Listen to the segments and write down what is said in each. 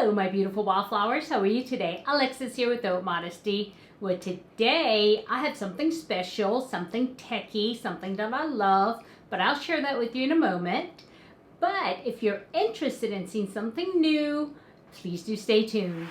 Hello, my beautiful wildflowers. How are you today? Alexis here with Modesty. Well, today I have something special, something techie, something that I love, but I'll share that with you in a moment. But if you're interested in seeing something new, please do stay tuned.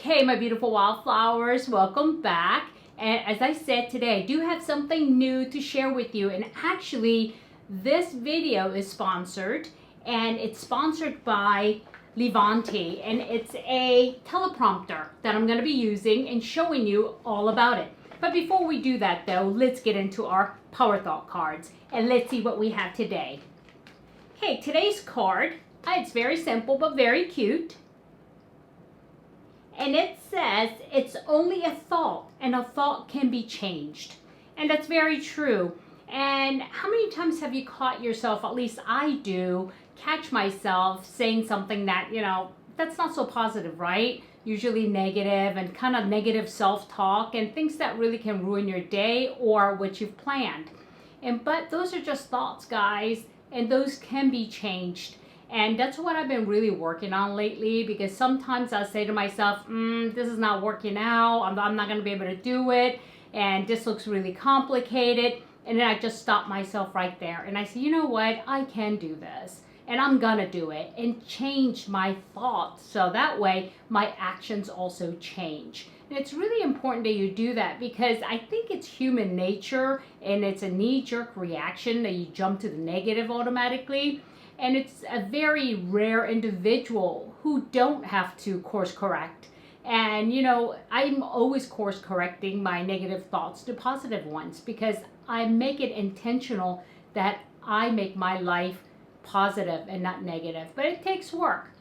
Okay, my beautiful wildflowers, welcome back. And as I said today, I do have something new to share with you. And actually, this video is sponsored, and it's sponsored by Leeventi. And it's a teleprompter that I'm going to be using and showing you all about it. But before we do that, though, let's get into our Power Thought cards. And let's see what we have today. Okay, today's card, it's very simple but very cute. And it says it's only a thought, and a thought can be changed. And that's very true. And how many times have you caught yourself, at least I do, catch myself saying something that, that's not so positive, right? Usually negative and kind of negative self-talk and things that really can ruin your day or what you've planned. But those are just thoughts, guys, and those can be changed. And that's what I've been really working on lately, because sometimes I say to myself, this is not working out, I'm not going to be able to do it, and this looks really complicated. And then I just stop myself right there. And I say, you know what, I can do this, and I'm going to do it, and change my thoughts. So that way my actions also change. And it's really important that you do that, because I think it's human nature, and it's a knee-jerk reaction that you jump to the negative automatically. And it's a very rare individual who don't have to course correct. And, I'm always course correcting my negative thoughts to positive ones, because I make it intentional that I make my life positive and not negative. But it takes work.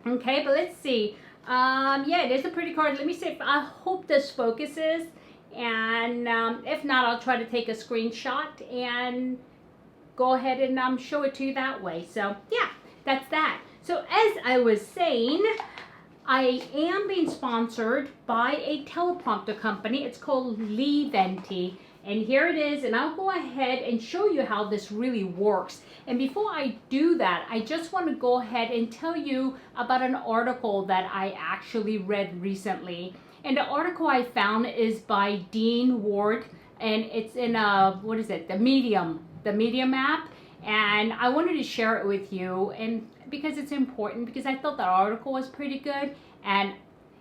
Okay, but let's see. Yeah, it is a pretty card. Let me see if I hope this focuses. And if not, I'll try to take a screenshot and go ahead and show it to you that way. So yeah, that's that. So as I was saying, I am being sponsored by a teleprompter company. It's called Leeventi. And here it is, and I'll go ahead and show you how this really works. And before I do that, I just want to go ahead and tell you about an article that I actually read recently. And the article I found is by Dean Ward, and it's in the Medium app, and I wanted to share it with you, and because it's important, because I thought that article was pretty good. And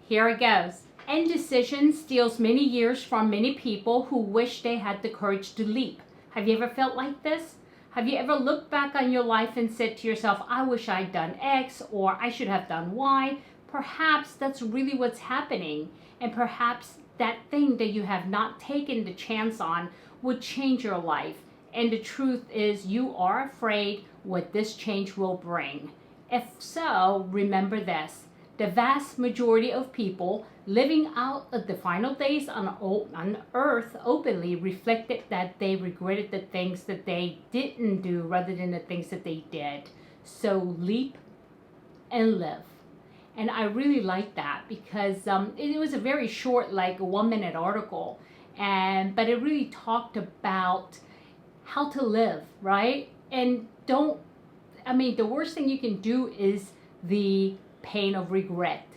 here it goes. Indecision steals many years from many people who wish they had the courage to leap. Have you ever felt like this? Have you ever looked back on your life and said to yourself, I wish I'd done X, or I should have done Y? Perhaps that's really what's happening, and perhaps that thing that you have not taken the chance on would change your life. And the truth is, you are afraid what this change will bring. If so, remember this. The vast majority of people living out of the final days on earth openly reflected that they regretted the things that they didn't do rather than the things that they did. So leap and live. And I really like that, because it was a very short, like 1-minute article. But it really talked about how to live, right? And the worst thing you can do is the pain of regret.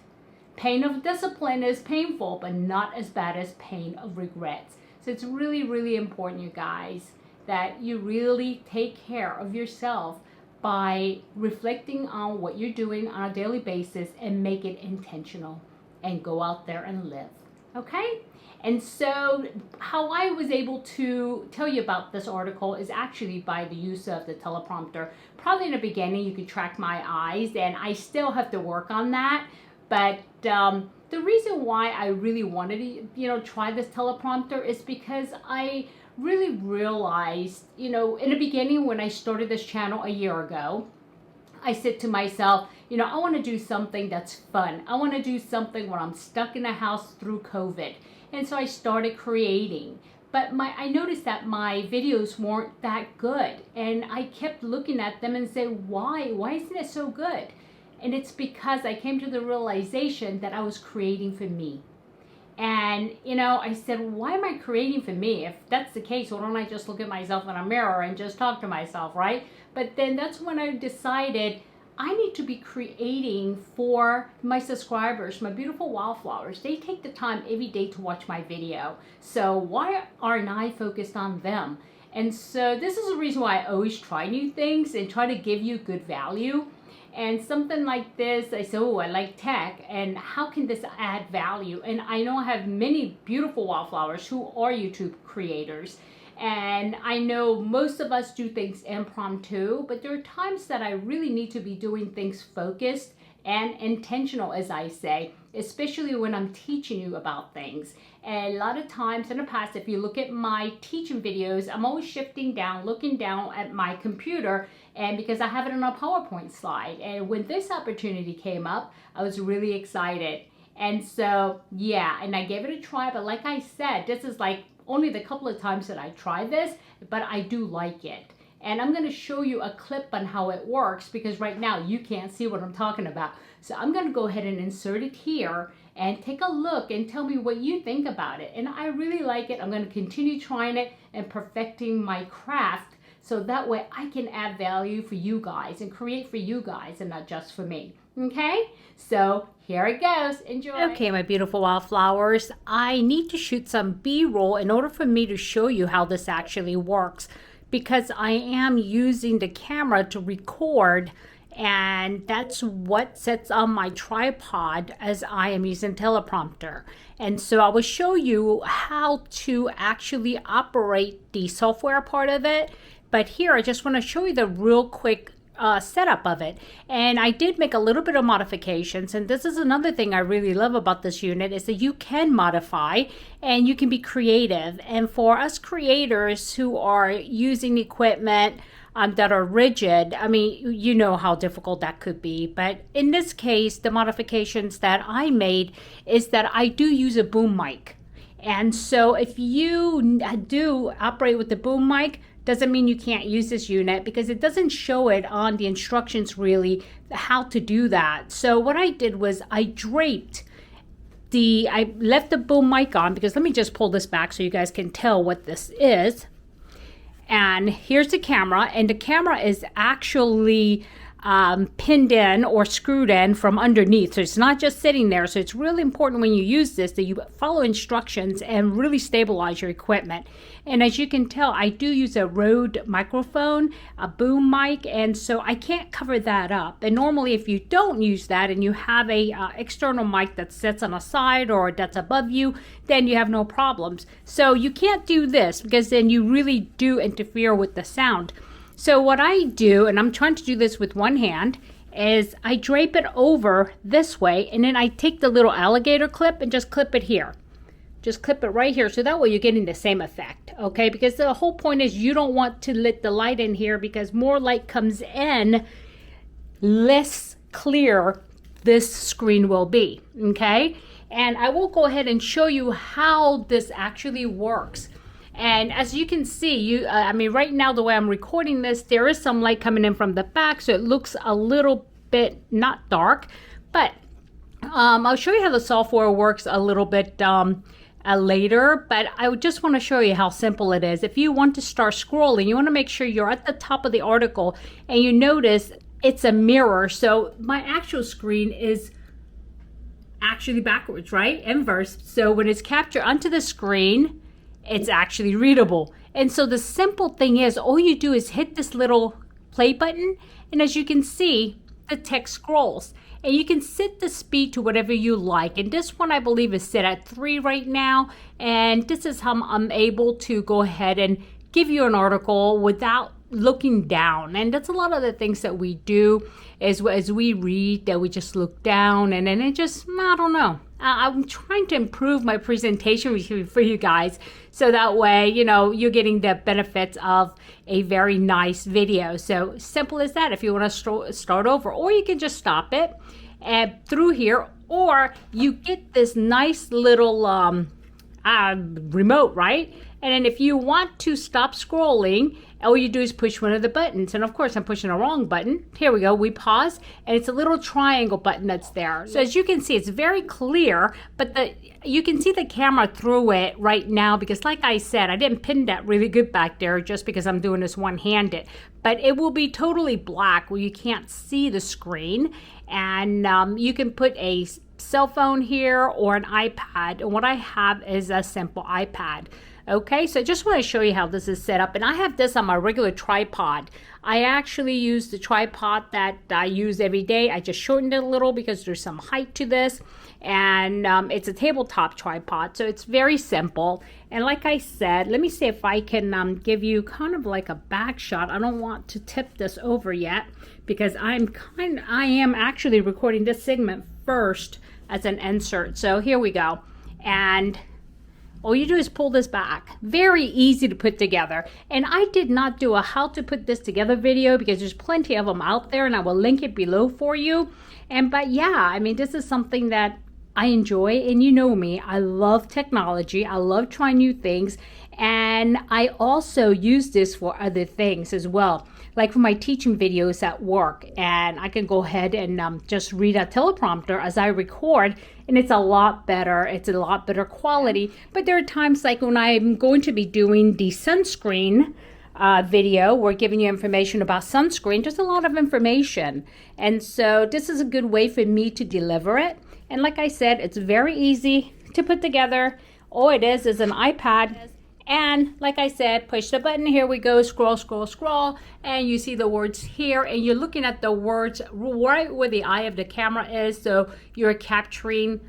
Pain of discipline is painful, but not as bad as pain of regrets. So it's really, really important, you guys, that you really take care of yourself by reflecting on what you're doing on a daily basis and make it intentional and go out there and live. Okay? And so how I was able to tell you about this article is actually by the use of the teleprompter. Probably in the beginning you could track my eyes, and I still have to work on that. But the reason why I really wanted to try this teleprompter is because I really realized, in the beginning when I started this channel a year ago, I said to myself, you know, I want to do something that's fun. I want to do something when I'm stuck in a house through COVID. And so I started creating. But I noticed that my videos weren't that good. And I kept looking at them and say, why isn't it so good? And it's because I came to the realization that I was creating for me. And, you know, I said, why am I creating for me? If that's the case, why don't I just look at myself in a mirror and just talk to myself, right? But then that's when I decided I need to be creating for my subscribers, my beautiful wildflowers. They take the time every day to watch my video. So why aren't I focused on them? And so this is the reason why I always try new things and try to give you good value. And something like this, I said, oh, I like tech, and how can this add value? And I know I have many beautiful wildflowers who are YouTube creators. And I know most of us do things impromptu, but there are times that I really need to be doing things focused and intentional, as I say, especially when I'm teaching you about things. And a lot of times in the past, if you look at my teaching videos, I'm always shifting down, looking down at my computer, and because I have it on a PowerPoint slide. And when this opportunity came up, I was really excited. And so, yeah, and I gave it a try, but like I said, this is like only the couple of times that I tried this, but I do like it. And I'm going to show you a clip on how it works, because right now you can't see what I'm talking about. So I'm going to go ahead and insert it here and take a look and tell me what you think about it. And I really like it. I'm going to continue trying it and perfecting my craft, so that way I can add value for you guys and create for you guys and not just for me. Okay, so here it goes. Enjoy. Okay, my beautiful wildflowers, I need to shoot some B-roll in order for me to show you how this actually works, because I am using the camera to record, and that's what sits on my tripod as I am using teleprompter. And so I will show you how to actually operate the software part of it. But here I just want to show you the real quick setup of it. And I did make a little bit of modifications, and this is another thing I really love about this unit, is that you can modify and you can be creative. And for us creators who are using equipment that are rigid, I mean, you know how difficult that could be. But in this case, the modifications that I made is that I do use a boom mic. And so if you do operate with the boom mic, doesn't mean you can't use this unit, because it doesn't show it on the instructions really how to do that. So what I did was I left the boom mic on, because let me just pull this back so you guys can tell what this is. And here's the camera, and the camera is actually pinned in or screwed in from underneath, so it's not just sitting there. So it's really important when you use this that you follow instructions and really stabilize your equipment. And as you can tell, I do use a Rode microphone, a boom mic, and so I can't cover that up. And normally if you don't use that and you have a external mic that sits on a side or that's above you, then you have no problems. So you can't do this, because then you really do interfere with the sound. So what I do, and I'm trying to do this with one hand, is I drape it over this way, and then I take the little alligator clip and just clip it here. Just clip it right here, so that way you're getting the same effect, okay? Because the whole point is you don't want to let the light in here, because more light comes in, less clear this screen will be, okay? And I will go ahead and show you how this actually works. And as you can see, I mean, right now the way I'm recording this, there is some light coming in from the back, so it looks a little bit not dark. But I'll show you how the software works a little bit later. But I just want to show you how simple it is. If you want to start scrolling, you want to make sure you're at the top of the article, and you notice it's a mirror. So my actual screen is actually backwards, right? Inverse. So when it's captured onto the screen, it's actually readable. And so the simple thing is, all you do is hit this little play button, and as you can see, the text scrolls. And you can set the speed to whatever you like. And this one I believe is set at 3 right now. And this is how I'm able to go ahead and give you an article without looking down. And that's a lot of the things that we do is as we read, that we just look down, and then it just, I don't know. I'm trying to improve my presentation for you guys, so that way, you know, you're getting the benefits of a very nice video. So simple as that. If you want to start over, or you can just stop it and through here, or you get this nice little remote, right? And then if you want to stop scrolling, all you do is push one of the buttons. And of course, I'm pushing the wrong button. Here we go. We pause, and it's a little triangle button that's there. So as you can see, it's very clear, but you can see the camera through it right now because, like I said, I didn't pin that really good back there just because I'm doing this one-handed. But it will be totally black where you can't see the screen. And you can put a cell phone here or an iPad. And what I have is a simple iPad. Okay, so I just want to show you how this is set up. And I have this on my regular tripod. I actually use the tripod that I use every day. I just shortened it a little because there's some height to this. And it's a tabletop tripod, so it's very simple. And like I said, let me see if I can give you kind of like a back shot. I don't want to tip this over yet because I am actually recording this segment first as an insert. So here we go. And all you do is pull this back. Very easy to put together. And I did not do a how to put this together video because there's plenty of them out there, and I will link it below for you. But yeah, I mean, this is something that I enjoy, and you know me, I love technology. I love trying new things. And I also use this for other things as well, like for my teaching videos at work. And I can go ahead and just read a teleprompter as I record, and it's a lot better. It's a lot better quality. But there are times like when I'm going to be doing the sunscreen video, we're giving you information about sunscreen, just a lot of information. And so this is a good way for me to deliver it. And like I said, it's very easy to put together. All it is an iPad. And like I said, push the button. Here we go. Scroll, scroll, scroll. And you see the words here. And you're looking at the words right where the eye of the camera is. So you're capturing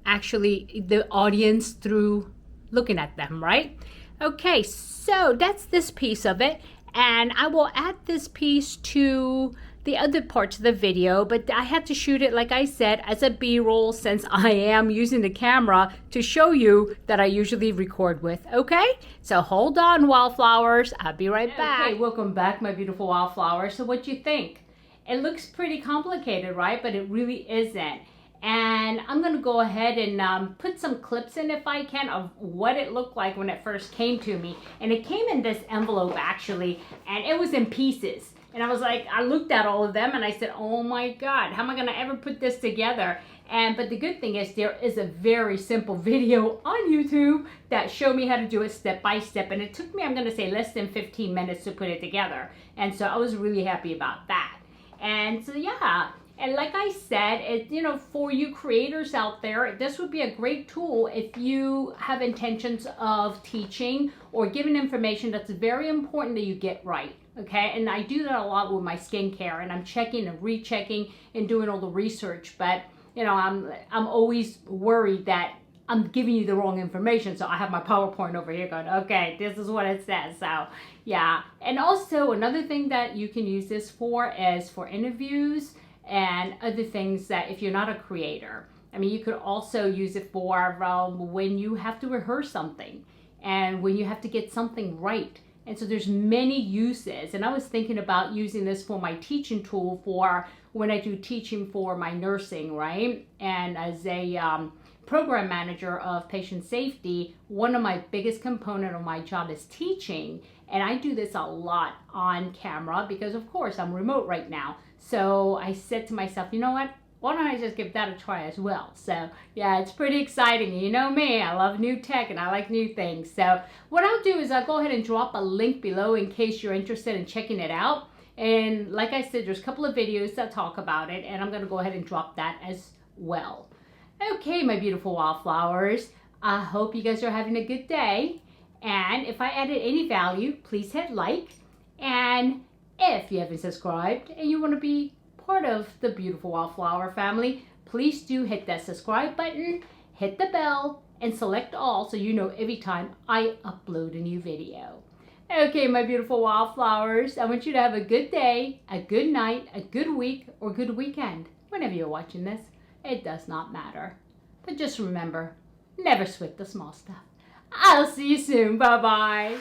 actually the audience through looking at them, right? Okay, so that's this piece of it. And I will add this piece to the other parts of the video, but I had to shoot it, like I said, as a B-roll since I am using the camera to show you that I usually record with. Okay, so hold on, wildflowers. I'll be right back. Okay, welcome back, my beautiful wildflowers. So what do you think? It looks pretty complicated, right? But it really isn't. And I'm going to go ahead and put some clips in if I can of what it looked like when it first came to me. And it came in this envelope actually, and it was in pieces. And I was like, I looked at all of them and I said, oh my God, how am I going to ever put this together? But the good thing is there is a very simple video on YouTube that showed me how to do it step by step. And it took me, I'm going to say, less than 15 minutes to put it together. And so I was really happy about that. And so, yeah. And like I said, for you creators out there, this would be a great tool if you have intentions of teaching or giving information that's very important that you get right. Okay, and I do that a lot with my skincare, and I'm checking and rechecking and doing all the research. But I'm always worried that I'm giving you the wrong information. So I have my PowerPoint over here going, okay, this is what it says. So yeah, and also another thing that you can use this for is for interviews and other things that if you're not a creator. I mean, you could also use it for when you have to rehearse something and when you have to get something right. And so there's many uses. And I was thinking about using this for my teaching tool for when I do teaching for my nursing, right? And as a program manager of patient safety, one of my biggest component of my job is teaching. And I do this a lot on camera because, of course, I'm remote right now. So I said to myself, you know what? Why don't I just give that a try as well? So yeah, it's pretty exciting. You know me, I love new tech and I like new things. So what I'll do is I'll go ahead and drop a link below in case you're interested in checking it out. And like I said, there's a couple of videos that talk about it, and I'm going to go ahead and drop that as well. Okay, my beautiful wildflowers, I hope you guys are having a good day. And if I added any value, please hit like. And if you haven't subscribed and you want to be part of the Beautiful Wildflower family, please do hit that subscribe button, hit the bell, and select all so you know every time I upload a new video. Okay, my beautiful wildflowers, I want you to have a good day, a good night, a good week, or good weekend. Whenever you're watching this, it does not matter. But just remember, never sweat the small stuff. I'll see you soon. Bye-bye.